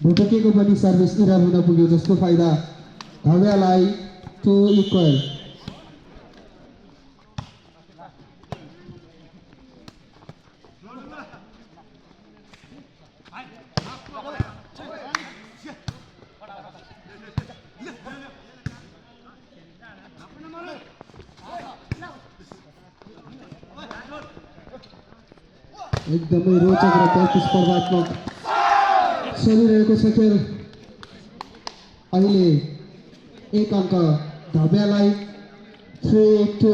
भुटुकेको पनि service error हुन पुग्यो जसको फाइदा धव्यालाई 2 इक्वल। एकदमै रोचक र प्रतिस्पर्धात्मक चलिरहेको छ खेल। अहिले 1 अङ्क धव्यालाई 3-2।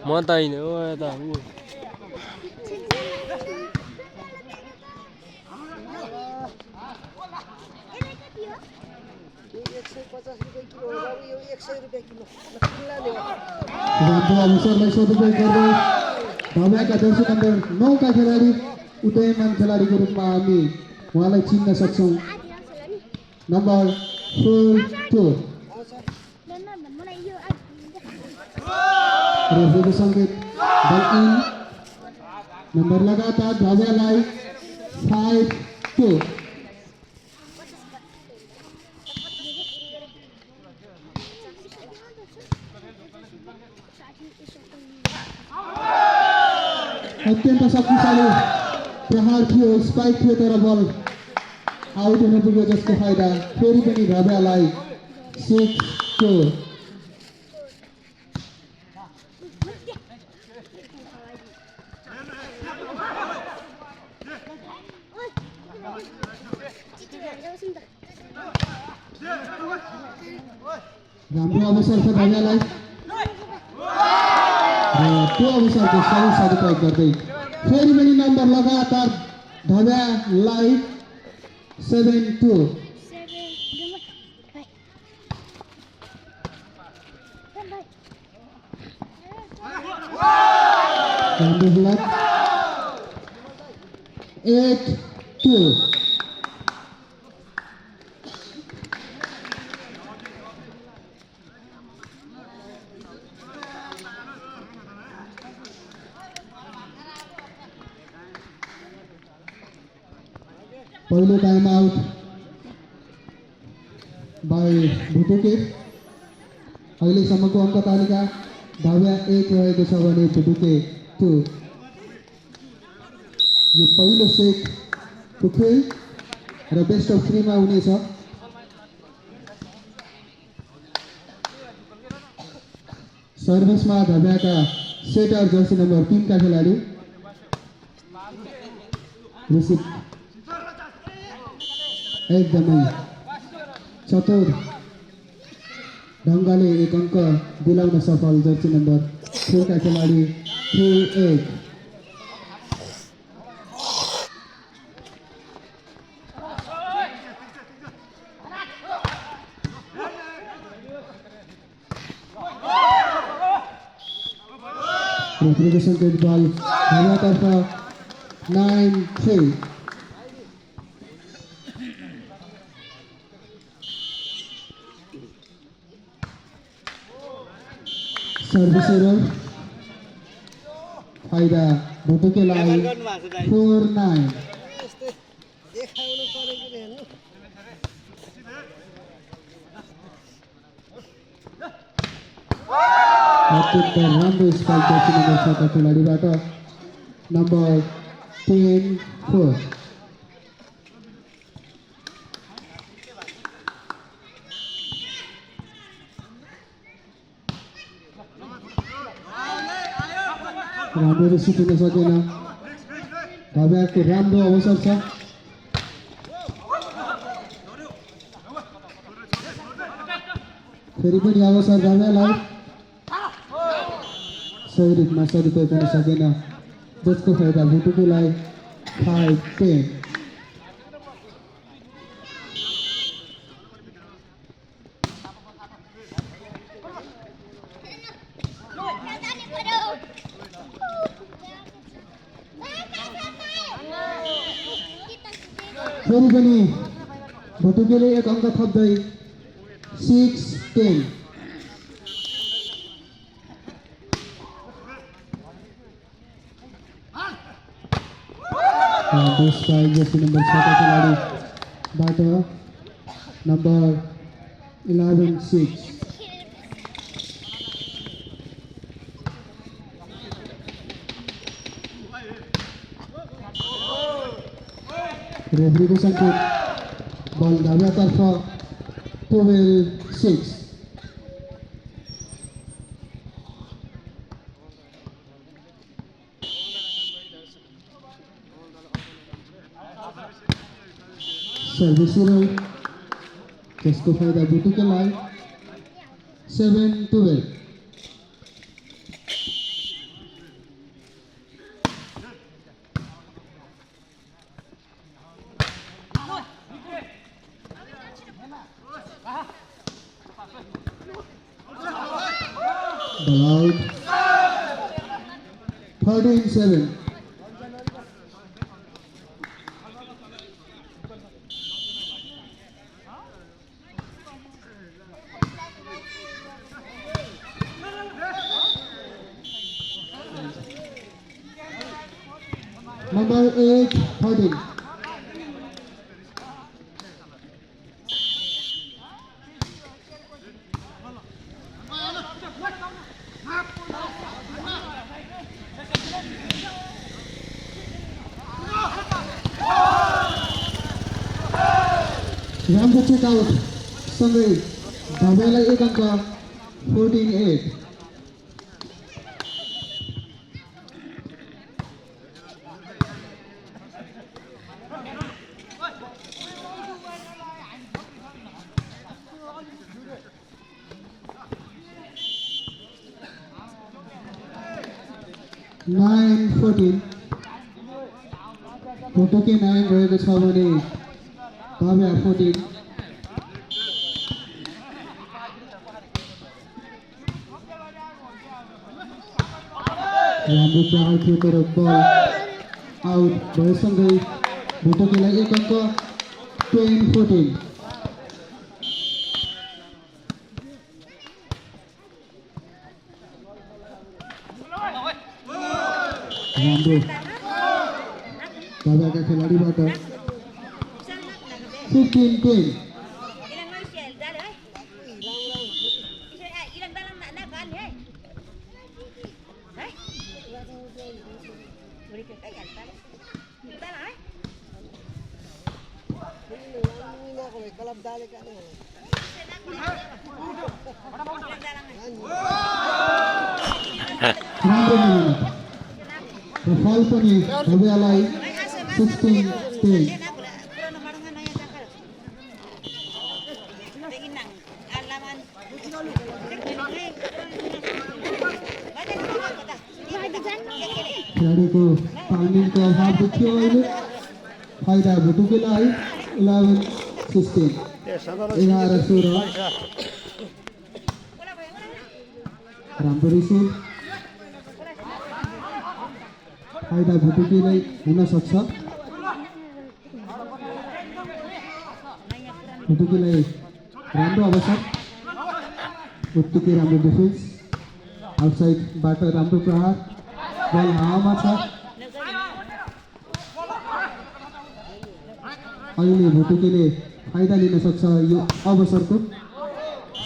म त होइन हो यता अवसरलाई सदुपयोग गर्दै धव्याका जर्सी नम्बर 9 का खेलाडी उदयमान खेलाडीको रूपमा हामी उहाँलाई चिन्न सक्छौँ। नम्बर 4-2 रेफ्रीको सङ्केत बल इन। नम्बर लगातार धव्यालाई 5-2। अत्यन्त शक्तिशाली प्रहार थियो, स्पाइक थियो, तर बल आउट हुन पुग्यो जसको फाइदा फेरि पनि धव्यालाई 6-2। राम्रो अवसर छ धव्यालाई र त्यो अवसरको सही सदुपयोग गर्दै फेरि पनि नम्बर लगातार धव्यालाई 7-2। राम्रो ब्लक 8-2। पहिलो टाइम आउट बाई भुटुके। अहिलेसम्मको अङ्क तालिका धव्या 1 रहेको छ भने भुटुके 2। यो पहिलो सेटको खेल र बेस्ट अफ 3 मा हुनेछ। सर्भिसमा धव्याका सेटर जर्सी नम्बर 3 का खेलाडी रिसिभ एकदमै चतुर ढङ्गले 1 अङ्क दिलाउन सफल जर्सी नम्बर 4 का खेलाडी 3-8। रेफ्रीको सङ्केत बल धव्यातर्फ 9-3। सर्भिस एरर फाइदा भुटुकेलाई 4-9। अत्यन्त राम्रो स्पाइक जर्सी नम्बर 6 का खेलाडीबाट नम्बर 10-4। राम्रो रिसिभ हुन सकेन। धव्याको राम्रो अवसर छ। फेरि पनि अवसर धव्यालाई सही रूपमा सदुपयोग गर्न सकेन जसको फाइदा भुटुकेलाई 5-10। फेरि पनि भुटुकेले 1 अङ्क थप्दै 6 10. This strike jersey number 7 खिलाड़ी batter number 11-6. रेफरी को संकेत बॉल डाव्यातर्फ 12-6. सर्विस जिसको फायदा बुटू के लाइन 7-12. Ball out 13-7. Number 8, 13. राम्रो चेक आउट सँगै धावेलाई 1 अङ्क 14-8. फोटो के 9 रहेको छ भने धावे 14. राम्रो प्रहार थियो तर बल आउट भएसँगै भोटोकेलाई 1 अङ्क 10-14. राम्रो धावेका खेलाडीबाट 15-10. Profile पनि धावेलाई 16-10. खेलाडीको तालमेलको अभाव देखियो अहिले. फाइदा भोटुकेलाई 11-16. 11-16. राम्रो रिसिभ फाइदा भोटुकेलाई हुन सक्छ. भोटुकेलाई राम्रो अवसर. भोटुके राम्रो डिफेन्स आउटसाइडबाट राम्रो प्रहार. बल हावामा छ. अहिले भोटुकेले फाइदा लिन सक्छ यो अवसरको.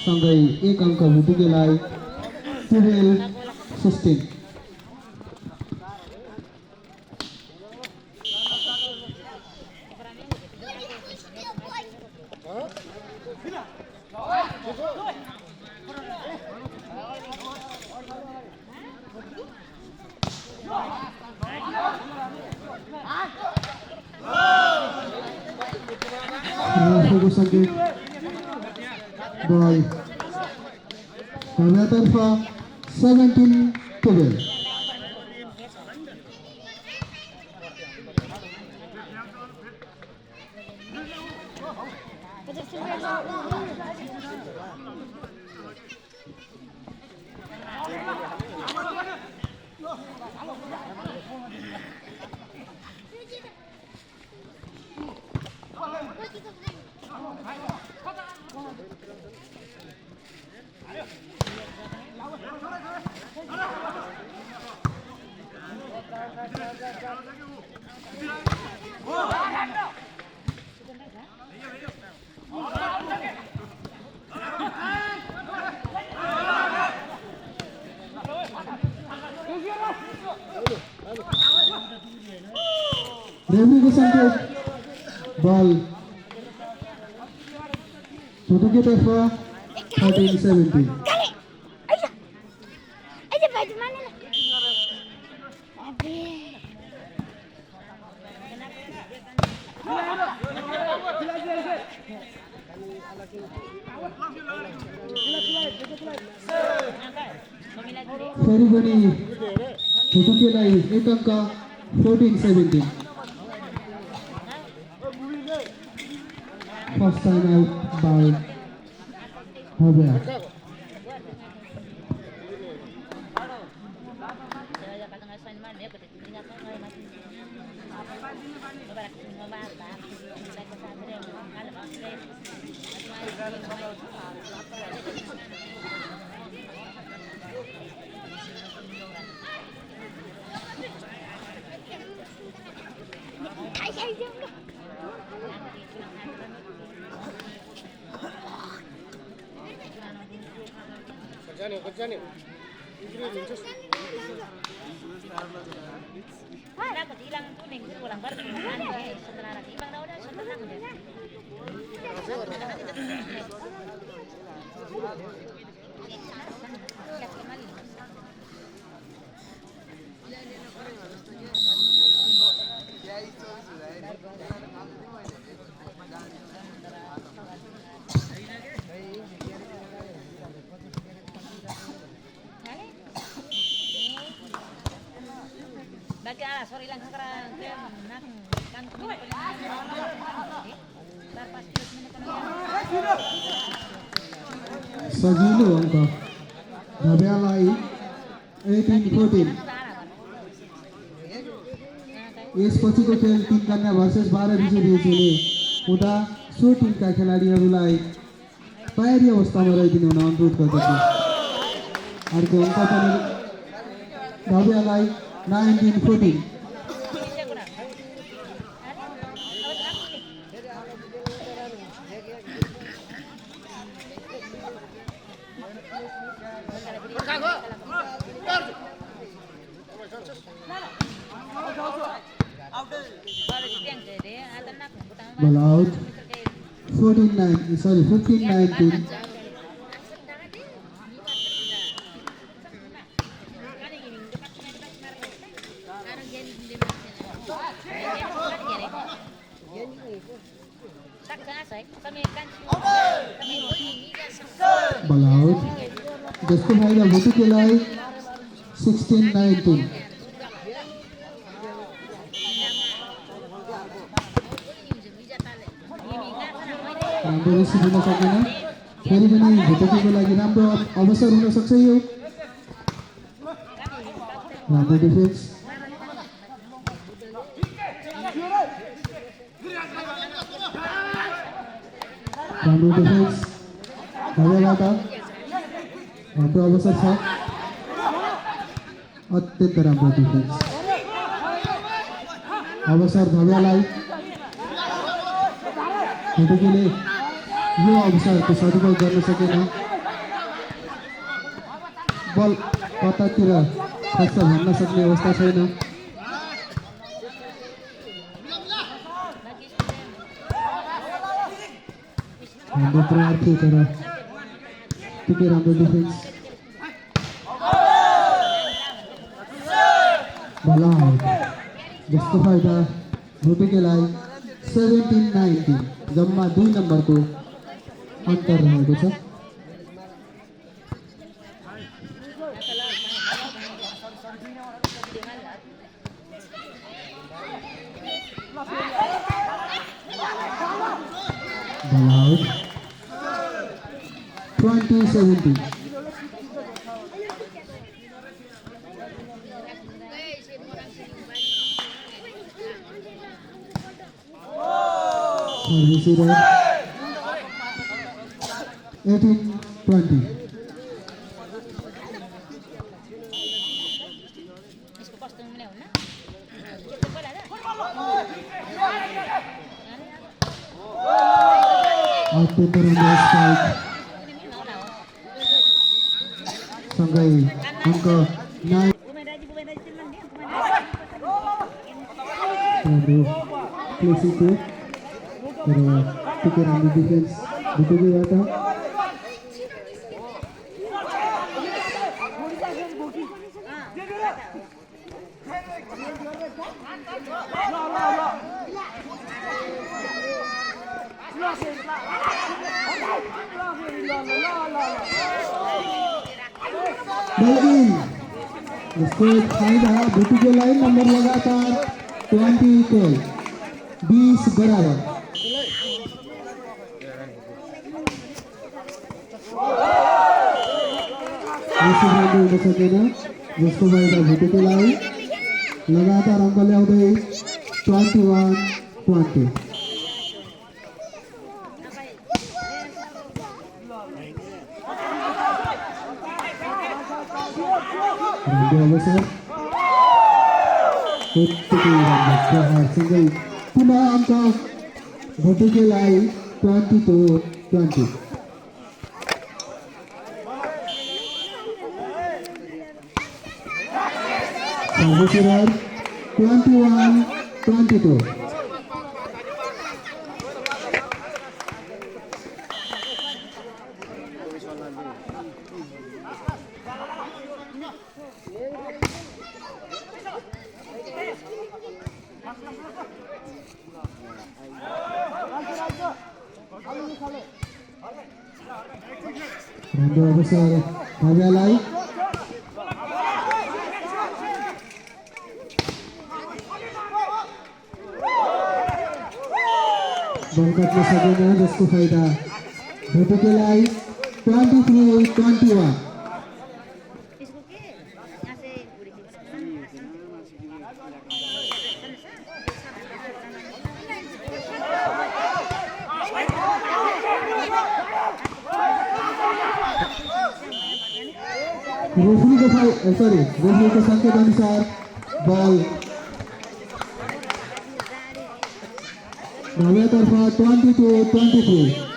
सँगै 1 अङ्क भोटुकेलाई 12-16. संकेत बॉल धाव्यातर्फ 17-12. Referee को संकेत ball to get a for 13-17. Aja baju mana lah? Abe. फेरि पनि भुटुकेलाई एक अङ्क 14-17. First time out by Bhavya. Dapat hilang kuning pulang baru setelah hilang udah setelah Baga sorry lang sekarang dia nak kan सजिलो अङ्क भव्यालाई 18-14. यसपछिको खेल Tim कन्या versus 12 बिजुलीले हुँदा सो टिमका खेलाडीहरूलाई तयारी अवस्थामा रहिदिनु हुन अनुरोध गर्दछु। अर्को अङ्क पनि भव्यालाई 19-14. Ball out. 15-19. Ball out. जसको फाइदा भुटुकेलाई 16-19. राम्रो रेसिभ हुन सकेन। फेरि पनि भुटुकेको लागि राम्रो अवसर हुन सक्छ यो। राम्रो डिफेन्स। राम्रो डिफेन्स भव्यबाट राम्रो अवसर छ। अत्यन्त राम्रो डिफेन्स। अवसर भव्यलाई भुटुकेले यो अवसरको सदुपयोग गर्न सकेन। बल कतातिर खस्छ भन्न सक्ने अवस्था छैन। राम्रो प्रहार थियो तर त्यति राम्रो डिफेन्स। बल आउट। जसको फाइदा भुटुकेलाई 17-19 जम्मा 2 नम्बरको अन्तर रहेको छ। Ball out. 20-17. Service error. 18-20. अत्यन्त राम्रो स्पाइक सँगै अङ्क 9 राम्रो प्लेसिङ थियो तर ठिकै राम्रो डिफेन्स भुटुकेबाट बल्किन इसको फायदा भुटुकेलाई नम्बर लगातार 20 बराबर हुन सकेन जसको फायदा भुटुकेलाई लगातार अङ्क ल्याउँदै 21-20 अवसर सँगै पुनः अङ्क भुटुकेलाई 22-20 सर्वसुरर 21-22 राम्रो अवसर भव्यलाई बल काट्न सकेन जसको फाइदा भुटुकेलाई 23-21 इसको के यहाँ से घुड़ी थी रेफरी को संकेत अनुसार बॉल तर्फ 22-23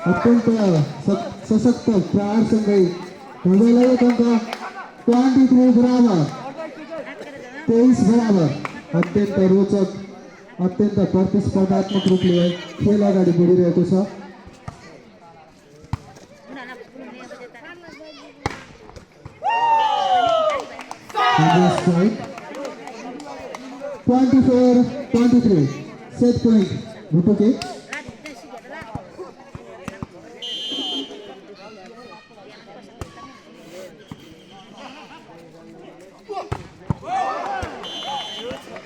अत्यंत सशक्त प्रहार सँगै भव्यलाई एक अङ्क 23 बराबर 23 बराबर अत्यन्त रोचक अत्यन्त प्रतिस्पर्धात्मक रूपले खेल अगाडि बढिरहेको छ 24-23 सेट पोइन्ट भुटुके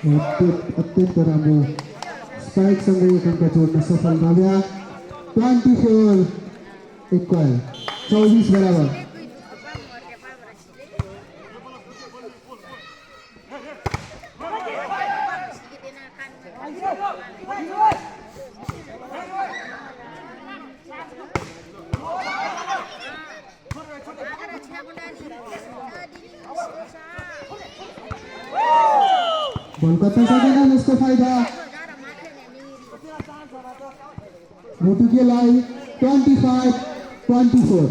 अत्यन्त राम्रो स्पाइक सँगै एक अङ्क जोड्न सफल भव्य 24 बराबर बल कतै सकेन जसको फाइदा भुटुकेलाई 25-24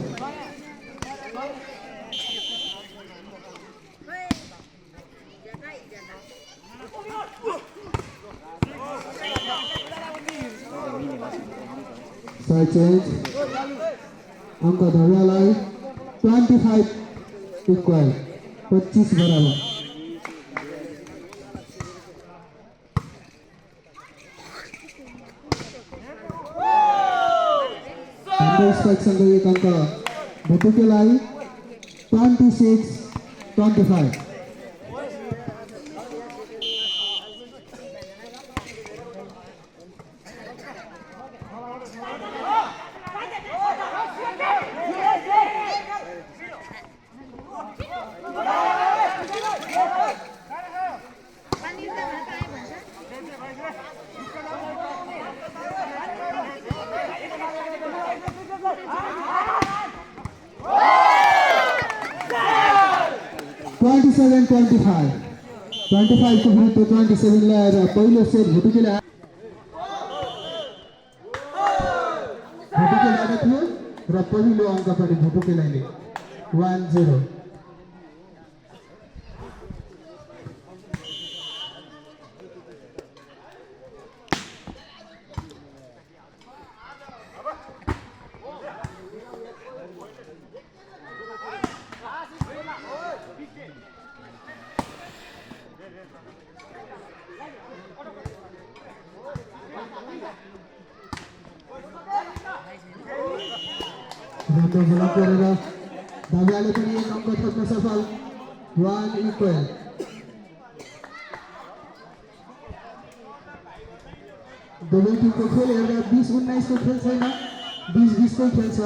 साइड चेन्ज अङ्क धव्यालाई 25 बराबर स्ट्राइक सँगै एक अङ्क भुटुकेलाई 26-25 27-25 25 को विरुद्ध 27 ल्याएर पहिलो सेट भुटुकेले ल्याएको थियो र पहिलो अङ्क पनि भुटुकेले 1-0 राम्रो ब्लक गरेर धावियाले पनि एक अङ्क थप्न सफल 1 इक्वल दुवै टिमको खेल हेर्दा 20-19 को खेल छैन 20-20 को खेल छ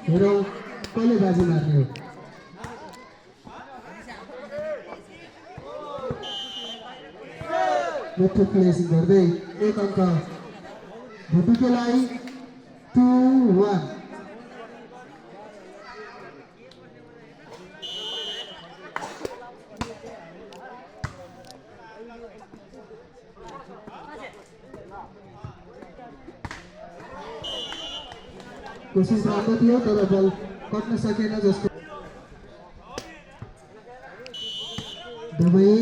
हेरौँ कसले बाजी मार्ने हो मिठो प्लेसिङ गर्दै एक अङ्क भुटुकेलाई 2-1 कोसिस राम्रो थियो तर बल कट्न सकेन जसको दुवै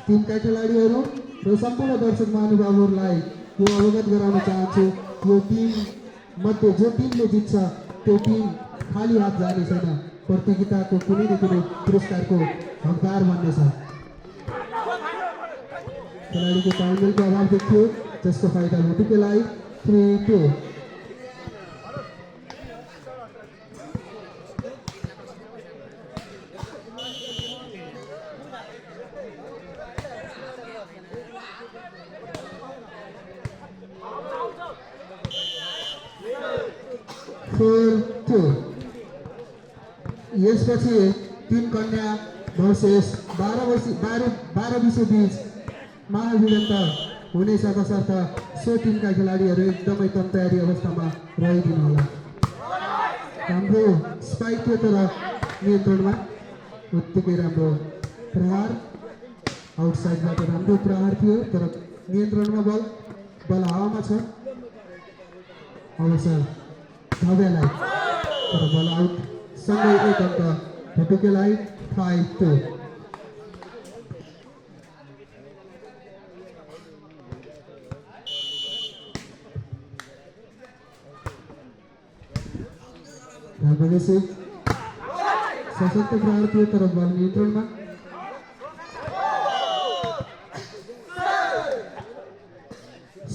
टिमका खेलाडीहरू र सम्पूर्ण दर्शक महानुभावहरूलाई यो अवगत गराउन चाहन्छु यो टिम मध्ये जो टिमले जित्छ त्यो टिम खाली हात जाने छैन प्रतियोगिताको कुनै न कुनै पुरस्कारको हकदार बन्नेछ खेलाडीको तालमेलको अभाव देखियो जसको फाइदा भुटुकेलाई 3-2 4-2 यसपछि तीन कन्या भर्सेस 12-20 बीच महाभिडन्त हुनेछ तसर्थ सो टिमका खेलाडीहरू एकदमै कम तयारी अवस्थामा रहिदिनु होला राम्रो स्पाइक थियो तर नियन्त्रणमा उत्तिकै राम्रो प्रहार आउटसाइडबाट राम्रो प्रहार थियो तर नियन्त्रणमा बल हावामा छ अवसर धावियालाई तर बल आउट सँगै एक अङ्क भुटुकेलाई 5-2 धावियाले सशक्त प्रहार थियो तर बल नियन्त्रणमा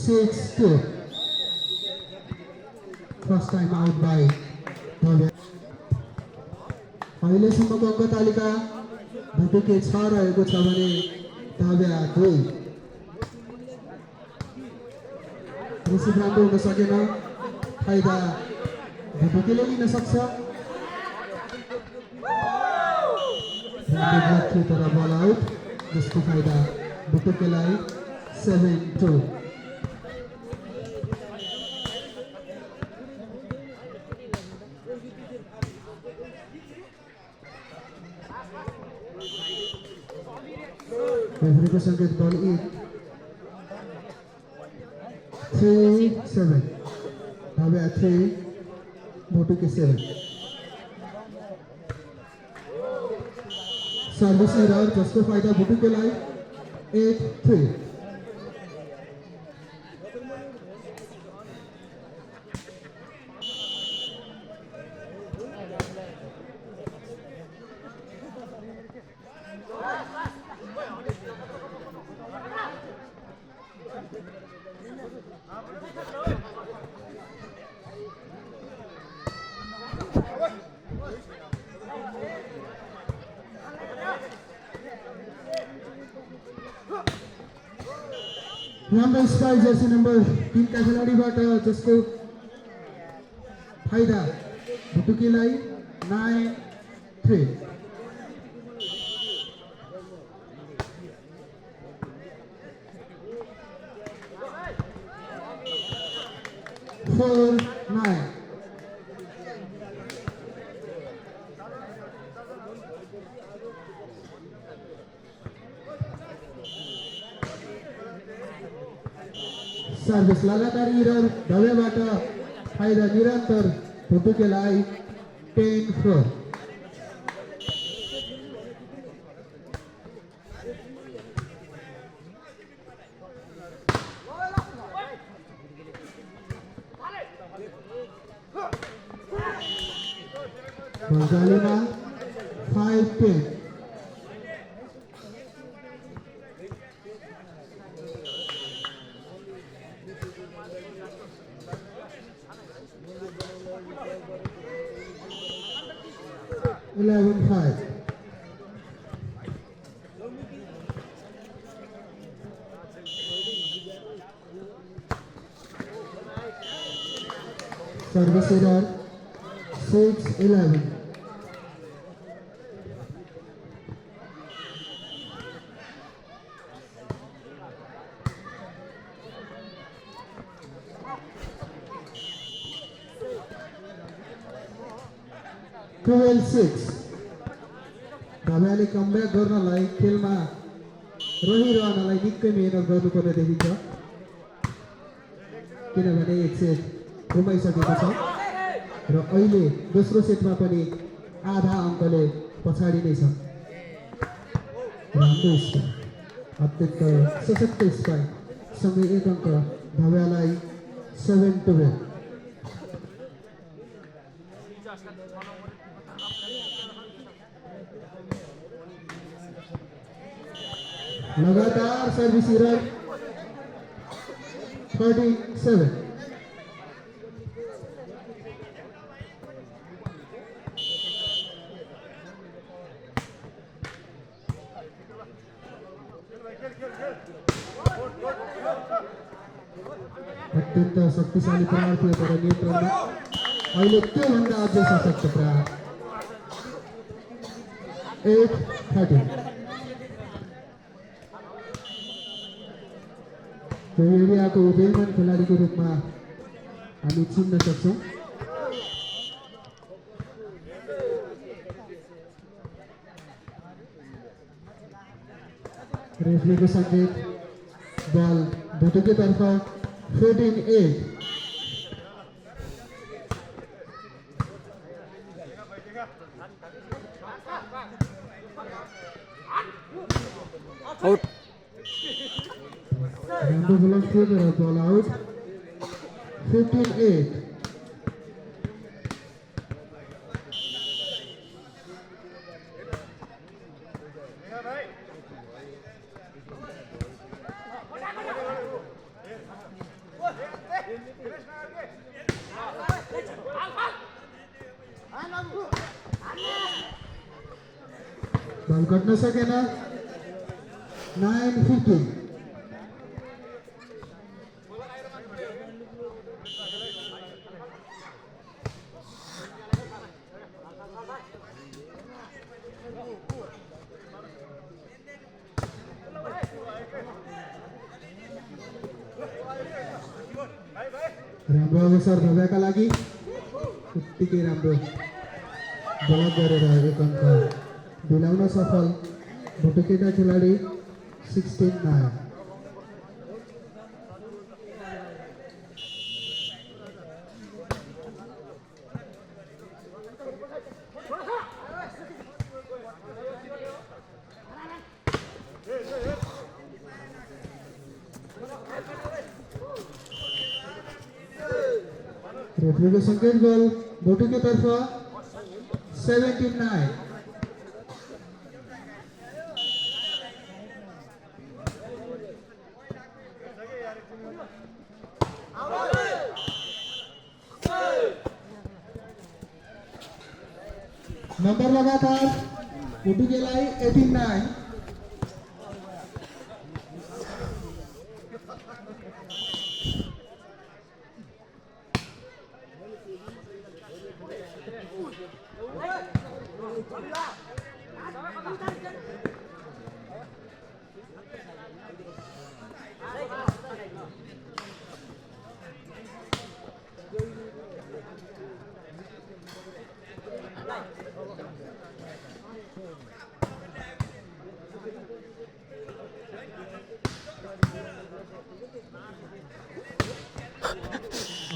6-2 फर्स्ट टाइम आउट बाई धाविया अहिलेसम्मको अङ्क तालिका भुटुके 6 रहेको छ भने धाविया 2 रिसिभ राम्रो हुन सकेन फाइदा भुटुकेले लिन सक्छ थियो तर बल आउट जसको फाइदा भुटुकेलाई 7-2 रेफरीको सङ्केत बल 3-7 धाविया 3 भुटुके 7 सर्भिस एरर जसको फाइदा भुटुकेलाई 8-3 राम्रो स्पाइक जर्सी नम्बर 3 का खेलाडीबाट जसको फाइदा भुटुकेलाई 9-3 4-9 4-9 सर्भिस लगातार इरर धवेबाट फाइदा निरन्तर भुटुकेलाई 10-4 Gonzalema 5-10 11-5 Service error 6-11 12-6 धावेले कमब्याक गर्नलाई खेलमा रहिरहनलाई निकै मेहनत गर्नुपर्ने देखिन्छ किनभने एक सेट गुमाइसकेको छ र अहिले दोस्रो सेटमा पनि आधा अङ्कले पछाडि नै छ राम्रो स्ट्राइक अत्यन्त सशक्त स्ट्राइक सँगै एक अङ्क धावेलाई 7-12 लगातार सर्भिस इरर 37 अत्यन्त शक्तिशाली प्रहार थियो तर नियन्त्रणमा अहिले त्योभन्दा अझै सशक्त प्रहार 8-13 यो एरियाको उदयमान खेलाडीको रूपमा हामी चिन्न सक्छौँ रेफ्रीको सङ्केत बल भुटुकेतर्फ 14-8 आउट राम्रो ब्लक थियो तर बल आउट 15-8 बल कट्न सकेन 9-15 राम्रो अवसर भएका लागि उत्तिकै राम्रो ब्लक गरेर एक अङ्क दिलाउन सफल भुटुकेका खेलाडी 16-9 रेफ्रीको सङ्केत गोल भुटुकेतर्फ 17-9 नम्बर लगातार भुटुकेलाई 18-9 14-9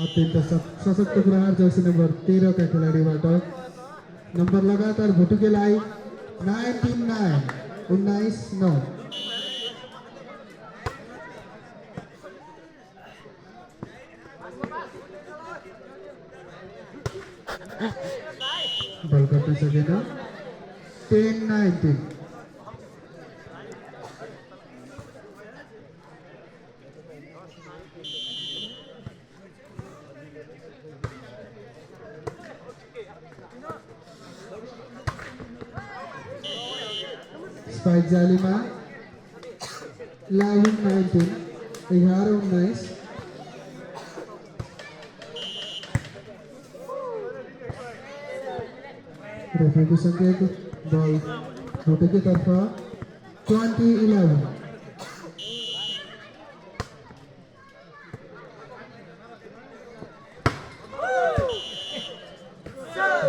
अत्यन्त सशक्त प्रहार जर्सी नम्बर 13 का खेलाडीबाट नम्बर लगातार भुटुकेलाई 19-9 बल गर्न सकेन 10-19 स्पाइक जालीमा 11-19 11-19 रेफ्रीको सङ्केत बल भुटेकी तर्फ 20-11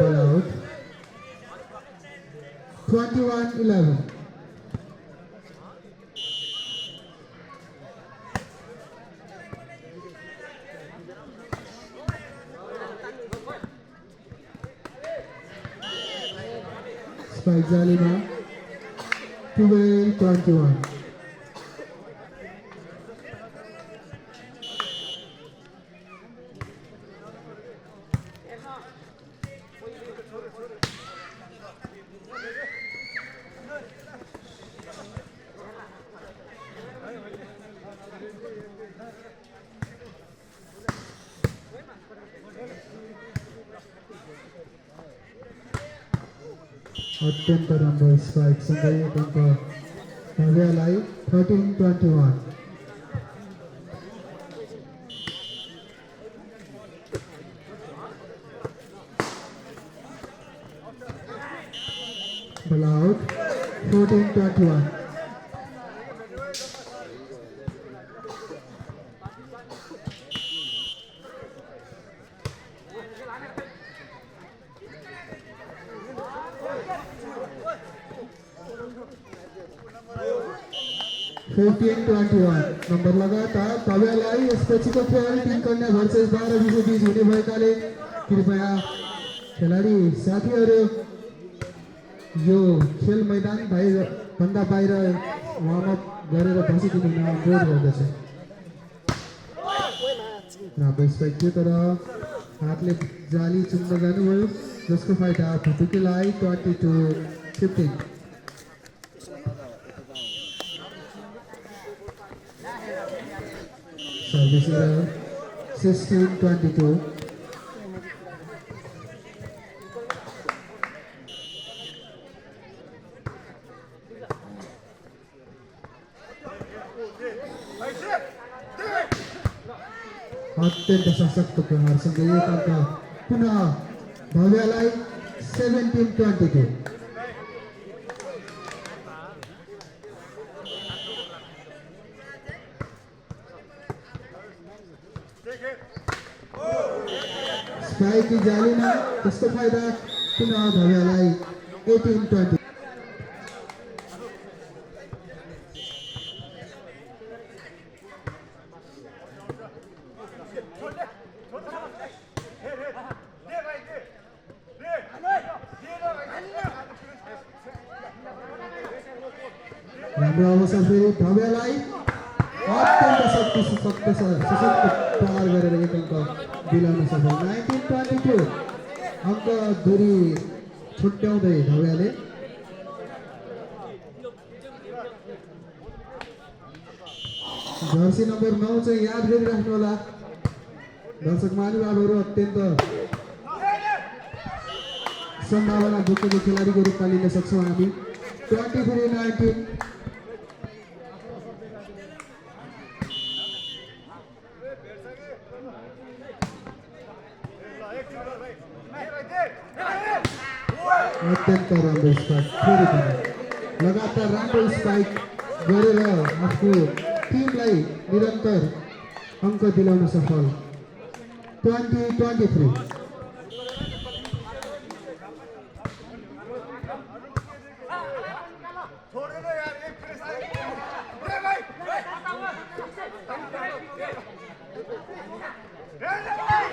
ball out 21-11 स्पाइक जालीमा 12-21 अत्यन्त राम्रो स्पाइक सँगै अङ्क भव्यलाई 13-21 ball out 14-21 15-21 नम्बर लगातार भव्यलाई यसपछिको खेल टिम कन्या भर्सेस 12 बीच हुने भएकाले कृपया खेलाडी साथीहरू यो खेल मैदान भन्दा बाहिर वार्मअप गरेर बसिदिनु हुन अनुरोध गर्दछु। राम्रो स्पाइक थियो तर हातले जाली चुम्न जानुभयो जसको फाइदा भुटुकेलाई 22-15 सर्भिस एरर 16-22 अत्यन्त सशक्त प्रहारसँगै एक अङ्क पुनः भव्यलाई 17-22 स्पाइक जालीमा त्यसको फाइदा पुनः भव्यलाई 18-20 राम्रो अवसर फेरि भव्यलाई अत्यन्त सशक्त प्रहार गरेर एक अङ्क दिलाउन सफल 19-22 अङ्क दूरी छुट्याउँदै भव्यले जर्सी नम्बर 9 चाहिँ याद गरिराख्नु होला दर्शक महानुभावहरू अत्यन्त सम्भावना बोकेको खेलाडीको रूपमा लिन सक्छौँ हामी 23-19 अत्यन्त राम्रो स्पाइक फेरि पनि लगातार राम्रो स्पाइक गरेर आफ्नो टिमलाई निरन्तर अङ्क दिलाउन सफल 20-23 Yeah!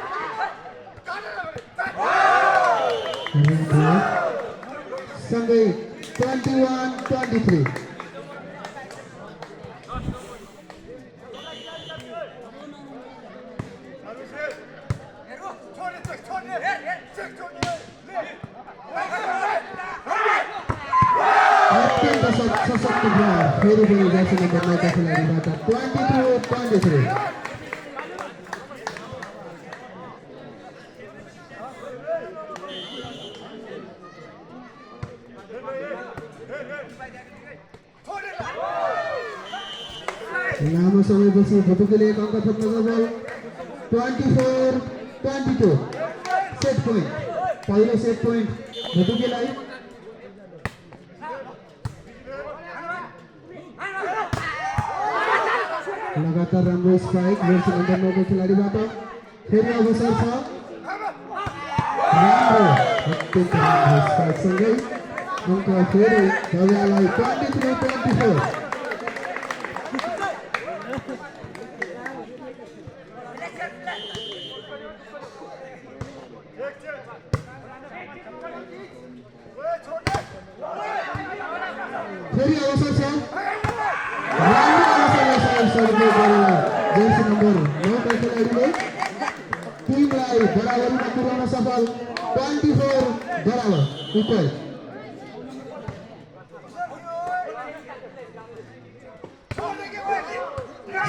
फेरि पनि जर्सी नम्बर 9 का खेलाडीबाट 22-23। लामो समयपछि भुटुकेले एक अङ्क थप्न गयो। 24-22 सेट पोइन्ट। पहिलो सेट पोइन्ट भुटुकेलाई। लगातार राम्रो स्ट्राइक जर्सी नम्बर 9 को खेलाडीबाट। फेरि अवसर छ। राम्रो अत्यन्त राम्रो स्ट्राइकसँगै अङ्क फेरि भव्यालाई 23-24। फेरि अवसर छ। राम्रो अवसरलाई सर्भे गरेर जर्सी नम्बर 9 का खेलाडीले टिमलाई बराबरीमा पुर्याउन सफल। 24 बराबर इक्वल।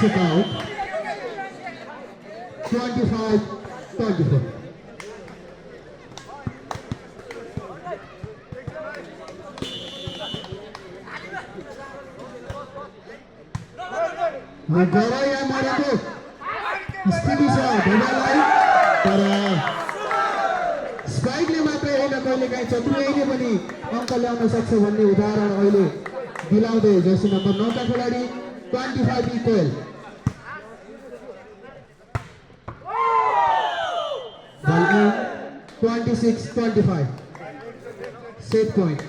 Check out 25-24। गरा या मरेको स्थिति छ भव्यालाई, तर स्ट्राइकले मात्रै होइन कहिलेकाहीँ चतुर्याइले पनि अङ्क ल्याउन सक्छ भन्ने उदाहरण अहिले दिलाउँदै जर्सी नम्बर 9 का खेलाडी। 25 equal. 26-25 set point.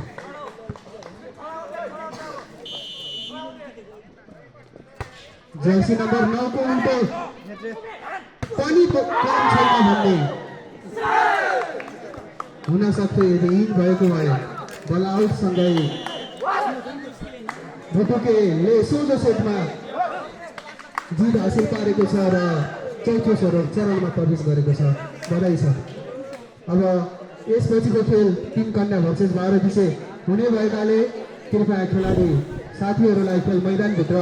Jersey number 9 को उल्टो पनि कम छैन भन्ने हुन सक्थ्यो यदि हिट भएको भए। बल आउटसँगै भुटुकेले सोझो सेटमा जित हासिल पारेको छ र चौथो चरणमा प्रवेश गरेको छ। बधाई छ। अब यसपछिको खेल टिम कन्या भर्सेस भारत विषय हुने भएकाले कृपया खेलाडी साथीहरूलाई खेल मैदानभित्र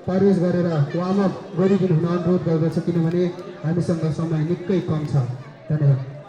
प्रवेश गरेर वार्मअप गरिदिनु हुन अनुरोध गर्दछु, किनभने हामीसँग समय निकै कम छ। धन्यवाद।